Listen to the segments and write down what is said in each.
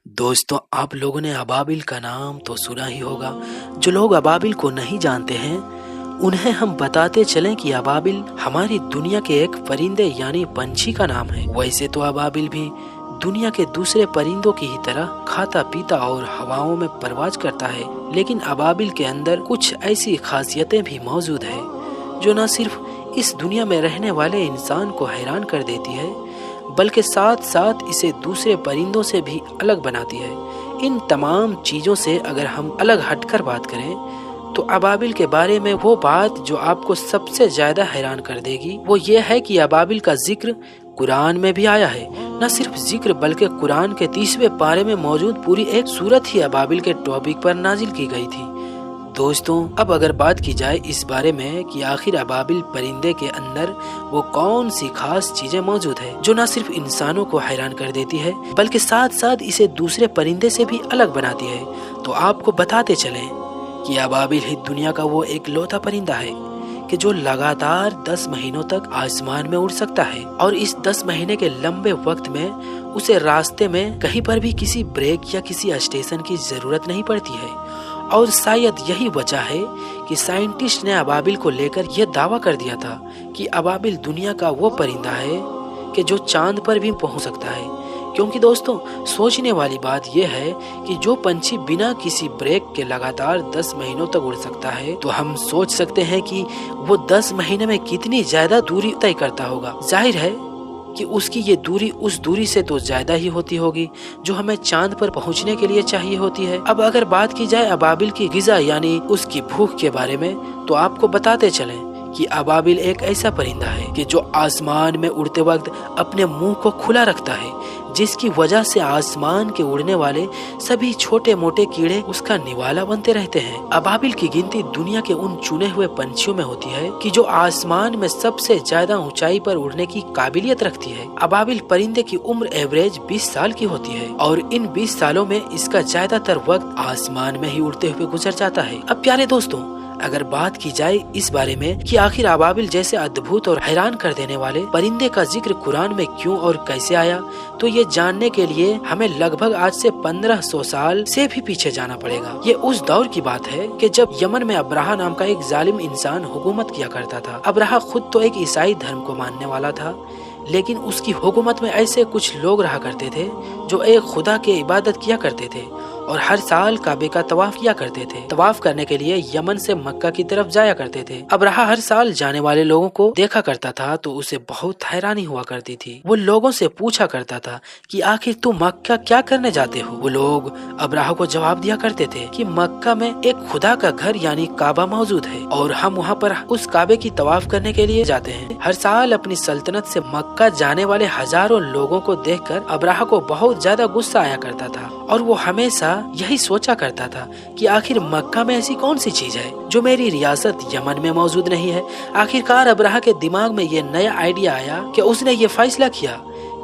दोस्तों, आप लोगों ने अबाबिल का नाम तो सुना ही होगा। जो लोग अबाबिल को नहीं जानते हैं उन्हें हम बताते चलें कि अबाबिल हमारी दुनिया के एक परिंदे यानी पंछी का नाम है। वैसे तो अबाबिल भी दुनिया के दूसरे परिंदों की ही तरह खाता पीता और हवाओं में परवाज करता है, लेकिन अबाबिल के अंदर कुछ ऐसी खासियतें भी मौजूद है जो न सिर्फ इस दुनिया में रहने वाले इंसान को हैरान कर देती है बल्कि साथ साथ इसे दूसरे परिंदों से भी अलग बनाती है। इन तमाम चीजों से अगर हम अलग हटकर बात करें तो अबाबिल के बारे में वो बात जो आपको सबसे ज्यादा हैरान कर देगी वो ये है कि अबाबिल का जिक्र कुरान में भी आया है। न सिर्फ जिक्र बल्कि कुरान के 30वें पारे में मौजूद पूरी एक सूरत ही अबाबिल के टॉपिक पर नाजिल की गई थी। दोस्तों, अब अगर बात की जाए इस बारे में कि आखिर अबाबिल परिंदे के अंदर वो कौन सी खास चीजें मौजूद है जो न सिर्फ इंसानों को हैरान कर देती है बल्कि साथ साथ इसे दूसरे परिंदे से भी अलग बनाती है, तो आपको बताते चलें कि अबाबिल ही दुनिया का वो एक लौता परिंदा है कि जो लगातार 10 महीनों तक आसमान में उड़ सकता है और इस 10 महीने के लंबे वक्त में उसे रास्ते में कहीं पर भी किसी ब्रेक या किसी स्टेशन की जरूरत नहीं पड़ती है। और शायद यही वजह है कि साइंटिस्ट ने अबाबिल को लेकर यह दावा कर दिया था कि अबाबिल दुनिया का वो परिंदा है कि जो चांद पर भी पहुंच सकता है। क्योंकि दोस्तों, सोचने वाली बात यह है कि जो पंछी बिना किसी ब्रेक के लगातार 10 महीनों तक उड़ सकता है तो हम सोच सकते हैं कि वो 10 महीने में कितनी ज्यादा दूरी तय करता होगा। जाहिर है कि उसकी ये दूरी उस दूरी से तो ज्यादा ही होती होगी जो हमें चांद पर पहुंचने के लिए चाहिए होती है। अब अगर बात की जाए अबाबिल की गिज़ा यानी उसकी भूख के बारे में तो आपको बताते चलें कि अबाबिल एक ऐसा परिंदा है कि जो आसमान में उड़ते वक्त अपने मुंह को खुला रखता है, जिसकी वजह से आसमान के उड़ने वाले सभी छोटे मोटे कीड़े उसका निवाला बनते रहते हैं। अबाबिल की गिनती दुनिया के उन चुने हुए पंछियों में होती है कि जो आसमान में सबसे ज्यादा ऊंचाई पर उड़ने की काबिलियत रखती है। अबाबिल परिंदे की उम्र एवरेज 20 साल की होती है और इन 20 सालों में इसका ज्यादातर वक्त आसमान में ही उड़ते हुए गुजर जाता है। अब प्यारे दोस्तों, अगर बात की जाए इस बारे में कि आखिर अबाबिल जैसे अद्भुत और हैरान कर देने वाले परिंदे का जिक्र कुरान में क्यों और कैसे आया, तो ये जानने के लिए हमें लगभग आज से 1500 साल से भी पीछे जाना पड़ेगा। ये उस दौर की बात है कि जब यमन में अब्राहा नाम का एक जालिम इंसान हुकूमत किया करता था। अब्राहा खुद तो एक ईसाई धर्म को मानने वाला था, लेकिन उसकी हुकूमत में ऐसे कुछ लोग रहा करते थे जो एक खुदा की इबादत किया करते थे और हर साल काबे का तवाफ किया करते थे। तवाफ करने के लिए यमन से मक्का की तरफ जाया करते थे। अब्राहा हर साल जाने वाले लोगों को देखा करता था तो उसे बहुत हैरानी हुआ करती थी। वो लोगों से पूछा करता था कि आखिर तुम मक्का क्या करने जाते हो। वो लोग अब्राहा को जवाब दिया करते थे कि मक्का में एक खुदा का घर यानी काबा मौजूद है और हम वहाँ पर उस काबे की तवाफ करने के लिए जाते हैं। हर साल अपनी सल्तनत से मक्का जाने वाले हजारों लोगों को देखकर अब्राहा को बहुत ज्यादा गुस्सा आया करता था और वो हमेशा यही सोचा करता था कि आखिर मक्का में ऐसी कौन सी चीज है जो मेरी रियासत यमन में मौजूद नहीं है। आखिरकार अब्राहा के दिमाग में ये नया आइडिया आया कि उसने ये फैसला किया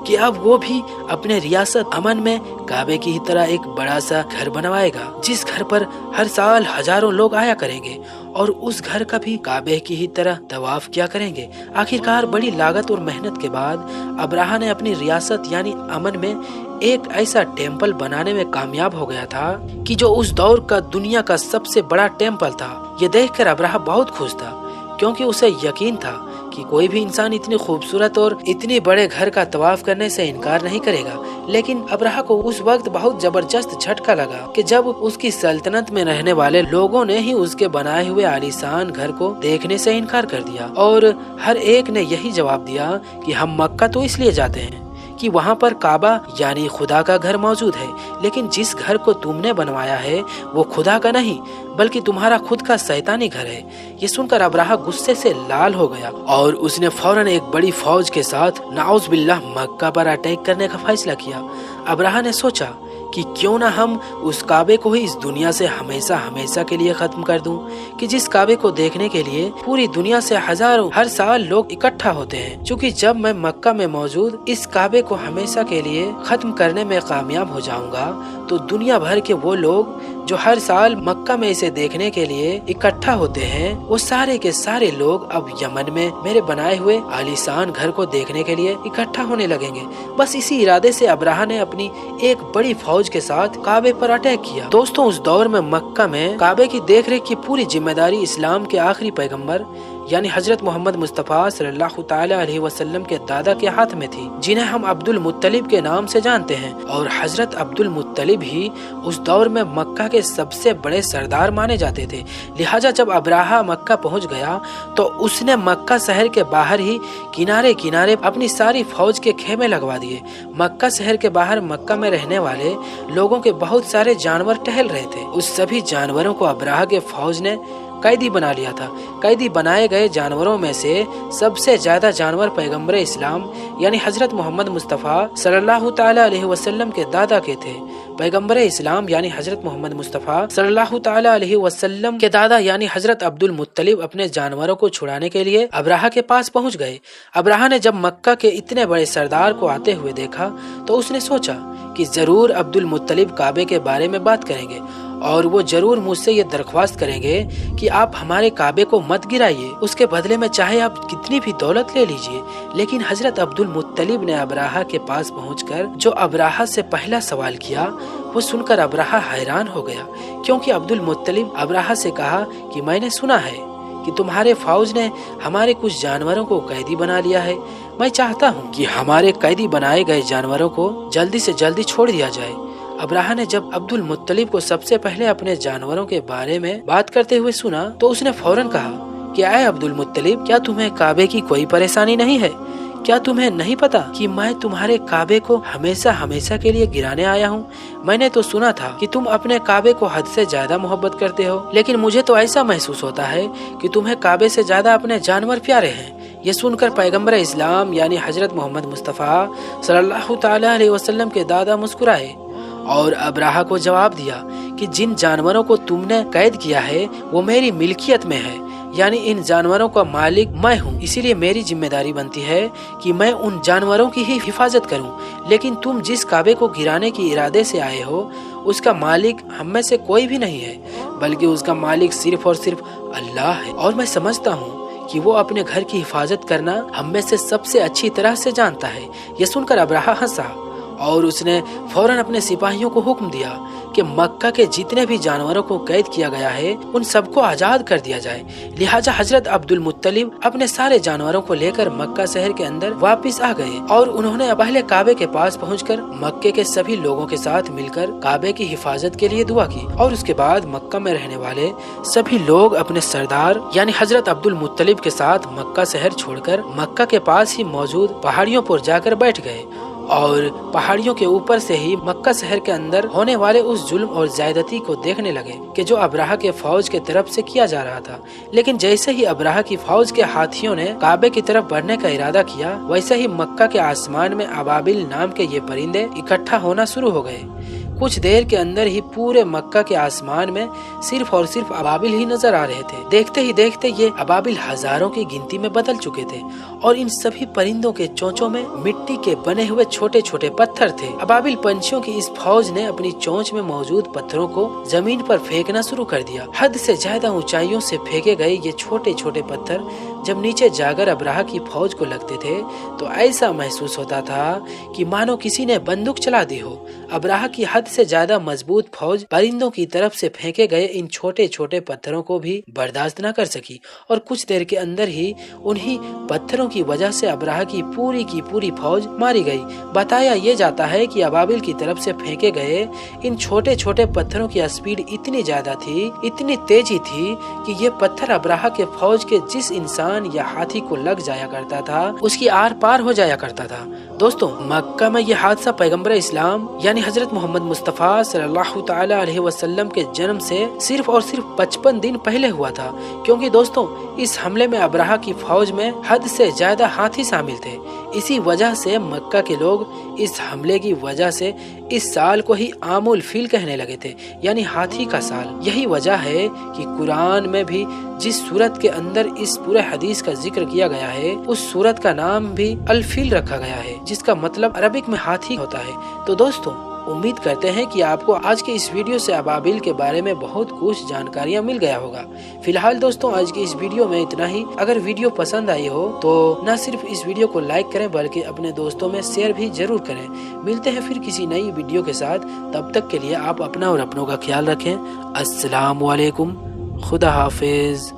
कि अब वो भी अपने रियासत अमन में काबे की ही तरह एक बड़ा सा घर बनवाएगा, जिस घर पर हर साल हजारों लोग आया करेंगे और उस घर का भी काबे की ही तरह तवाफ किया करेंगे। आखिरकार बड़ी लागत और मेहनत के बाद अब्राहा ने अपनी रियासत यानी अमन में एक ऐसा टेम्पल बनाने में कामयाब हो गया था कि जो उस दौर का दुनिया का सबसे बड़ा टेम्पल था। ये देखकर अब्राहा बहुत खुश था क्योंकि उसे यकीन था कि कोई भी इंसान इतनी खूबसूरत और इतने बड़े घर का तवाफ करने से इनकार नहीं करेगा। लेकिन अब्राहा को उस वक्त बहुत जबरदस्त झटका लगा कि जब उसकी सल्तनत में रहने वाले लोगों ने ही उसके बनाए हुए आलीशान घर को देखने से इनकार कर दिया और हर एक ने यही जवाब दिया कि हम मक्का तो इसलिए जाते हैं कि वहाँ पर काबा यानी खुदा का घर मौजूद है, लेकिन जिस घर को तुमने बनवाया है वो खुदा का नहीं बल्कि तुम्हारा खुद का शैतानी घर है। ये सुनकर अब्राहा गुस्से से लाल हो गया और उसने फौरन एक बड़ी फौज के साथ नाउज़ बिल्लाह मक्का पर अटैक करने का फैसला किया। अब्राहा ने सोचा कि क्यों ना हम उस काबे को ही इस दुनिया से हमेशा हमेशा के लिए खत्म कर दूं, कि जिस काबे को देखने के लिए पूरी दुनिया से हजारों हर साल लोग इकट्ठा होते हैं। क्योंकि जब मैं मक्का में मौजूद इस काबे को हमेशा के लिए खत्म करने में कामयाब हो जाऊंगा तो दुनिया भर के वो लोग जो हर साल मक्का में इसे देखने के लिए इकट्ठा होते हैं, वो सारे के सारे लोग अब यमन में मेरे बनाए हुए आलीशान घर को देखने के लिए इकट्ठा होने लगेंगे। बस इसी इरादे से अब्राहा ने अपनी एक बड़ी फौज के साथ काबे पर अटैक किया। दोस्तों, उस दौर में मक्का में काबे की देखरेख की पूरी जिम्मेदारी इस्लाम के आखिरी पैगंबर यानी हजरत मोहम्मद मुस्तफ़ा सल्लल्लाहु ताला अलैहि वसल्लम के दादा के हाथ में थी, जिन्हें हम अब्दुल मुत्तलिब के नाम से जानते हैं। और हजरत अब्दुल मुत्तलिब ही उस दौर में मक्का के सबसे बड़े सरदार माने जाते थे। लिहाजा जब अब्राहा मक्का पहुंच गया तो उसने मक्का शहर के बाहर ही किनारे किनारे अपनी सारी फौज के खेमे लगवा दिए। मक्का शहर के बाहर मक्का में रहने वाले लोगों के बहुत सारे जानवर टहल रहे थे। उस सभी जानवरों को अब्राहा के फौज ने कैदी बना लिया था। कैदी बनाए गए जानवरों में से सबसे ज्यादा जानवर पैगंबर इस्लाम यानी हजरत मोहम्मद मुस्तफ़ा सल्लल्लाहु ताला अलैहि वसल्लम के दादा के थे। पैगंबर इस्लाम यानी हजरत मोहम्मद मुस्तफ़ा सल्लल्लाहु ताला अलैहि वसल्लम के दादा यानी हजरत अब्दुल मुत्तलिब अपने जानवरों को छुड़ाने के लिए अब्राहा के पास पहुंच गए। अब्राहा ने जब मक्का के इतने बड़े सरदार को आते हुए देखा तो उसने सोचा कि जरूर अब्दुल मुत्तलिब काबे के बारे में बात करेंगे और वो जरूर मुझसे ये दरख्वास्त करेंगे कि आप हमारे काबे को मत गिराइए, उसके बदले में चाहे आप कितनी भी दौलत ले लीजिए। लेकिन हजरत अब्दुल मुत्तलिब ने अब्राहा के पास पहुंचकर जो अब्राहा से पहला सवाल किया वो सुनकर अब्राहा हैरान हो गया, क्योंकि अब्दुल मुत्तलिब अब्राहा से कहा कि मैंने सुना है कि तुम्हारे फौज ने हमारे कुछ जानवरों को कैदी बना लिया है। मैं चाहता हूँ कि हमारे कैदी बनाए गए जानवरों को जल्दी से जल्दी छोड़ दिया जाए। अब्राहा ने जब अब्दुल मुत्तलिब को सबसे पहले अपने जानवरों के बारे में बात करते हुए सुना तो उसने फौरन कहा कि आए अब्दुल मुत्तलिब, क्या तुम्हें काबे की कोई परेशानी नहीं है? क्या तुम्हें नहीं पता कि मैं तुम्हारे काबे को हमेशा हमेशा के लिए गिराने आया हूँ? मैंने तो सुना था कि तुम अपने काबे को हद से ज्यादा मोहब्बत करते हो, लेकिन मुझे तो ऐसा महसूस होता है कि तुम्हें काबे से ज्यादा अपने जानवर प्यारे हैं। ये सुनकर पैगंबर इस्लाम यानी हजरत मोहम्मद मुस्तफ़ा सल्लल्लाहु ताला अलैहि वसल्लम के दादा मुस्कुराए और अब्राहा को जवाब दिया कि जिन जानवरों को तुमने कैद किया है वो मेरी मिल्कियत में है, यानी इन जानवरों का मालिक मैं हूँ, इसीलिए मेरी जिम्मेदारी बनती है कि मैं उन जानवरों की ही हिफाजत करूँ। लेकिन तुम जिस काबे को गिराने के इरादे से आए हो उसका मालिक हम में से कोई भी नहीं है, बल्कि उसका मालिक सिर्फ और सिर्फ अल्लाह है। और मैं समझता हूँ कि वो अपने घर की हिफाजत करना हम में से सबसे अच्छी तरह से जानता है। ये सुनकर अब्राहा हंसा और उसने फौरन अपने सिपाहियों को हुक्म दिया कि मक्का के जितने भी जानवरों को कैद किया गया है उन सबको आजाद कर दिया जाए। लिहाजा हजरत अब्दुल मुत्तलिब अपने सारे जानवरों को लेकर मक्का शहर के अंदर वापस आ गए और उन्होंने पहले काबे के पास पहुंचकर मक्के के सभी लोगों के साथ मिलकर काबे की हिफाजत के लिए दुआ की। और उसके बाद मक्का में रहने वाले सभी लोग अपने सरदार यानी हजरत अब्दुल मुत्तलिब के साथ मक्का शहर छोड़कर मक्का के पास ही मौजूद पहाड़ियों पर जाकर बैठ गए और पहाड़ियों के ऊपर से ही मक्का शहर के अंदर होने वाले उस जुल्म और ज्यादती को देखने लगे कि जो अब्राहा के फौज के तरफ से किया जा रहा था। लेकिन जैसे ही अब्राहा की फौज के हाथियों ने काबे की तरफ बढ़ने का इरादा किया, वैसे ही मक्का के आसमान में अबाबिल नाम के ये परिंदे इकट्ठा होना शुरू हो गए। कुछ देर के अंदर ही पूरे मक्का के आसमान में सिर्फ और सिर्फ अबाबिल ही नजर आ रहे थे। देखते ही देखते ये अबाबिल हजारों की गिनती में बदल चुके थे और इन सभी परिंदों के चोंचों में मिट्टी के बने हुए छोटे छोटे पत्थर थे। अबाबिल पंछियों की इस फौज ने अपनी चोंच में मौजूद पत्थरों को जमीन पर फेंकना शुरू कर दिया। हद से ज्यादा ऊंचाइयों से फेंके गए ये छोटे छोटे पत्थर जब नीचे जाकर अब्राहा की फौज को लगते थे तो ऐसा महसूस होता था कि मानो किसी ने बंदूक चला दी हो। अब्राहा की हद से ज्यादा मजबूत फौज परिंदों की तरफ से फेंके गए इन छोटे छोटे पत्थरों को भी बर्दाश्त न कर सकी और कुछ देर के अंदर ही उन्हीं पत्थरों की वजह से अब्राहा की पूरी फौज मारी गई। बताया ये जाता है कि अबाबिल की तरफ से फेंके गए इन छोटे छोटे पत्थरों की स्पीड इतनी ज्यादा थी, इतनी तेजी थी कि ये पत्थर अब्राहा के फौज के जिस इंसान या हाथी को लग जाया करता था उसकी आर पार हो जाया करता था। दोस्तों, मक्का में ये हादसा पैगंबर इस्लाम यानी हजरत मोहम्मद मुस्तफ़ा सल्लल्लाहु ताला अलैहि वसल्लम के जन्म से सिर्फ और सिर्फ 55 दिन पहले हुआ था, क्योंकि दोस्तों इस हमले में अब्राहा की फौज में हद से ज्यादा हाथी शामिल थे। इसी वजह से मक्का के लोग इस हमले की वजह से इस साल को ही आमुल फील कहने लगे थे, यानी हाथी का साल। यही वजह है कि कुरान में भी जिस सूरत के अंदर इस पूरे हदीस का जिक्र किया गया है उस सूरत का नाम भी अल फील रखा गया है, जिसका मतलब अरबिक में हाथी होता है। तो दोस्तों, امید کرتے ہیں کہ آپ کو آج کے اس ویڈیو سے ابابیل کے بارے میں بہت کچھ جانکاریاں مل گیا ہوگا۔ فی الحال دوستوں آج کی اس ویڈیو میں اتنا ہی۔ اگر ویڈیو پسند آئی ہو تو نہ صرف اس ویڈیو کو لائک کریں بلکہ اپنے دوستوں میں شیئر بھی ضرور کریں۔ ملتے ہیں پھر کسی نئی ویڈیو کے ساتھ، تب تک کے لیے آپ اپنا اور اپنوں کا خیال رکھیں۔ السلام علیکم، خدا حافظ۔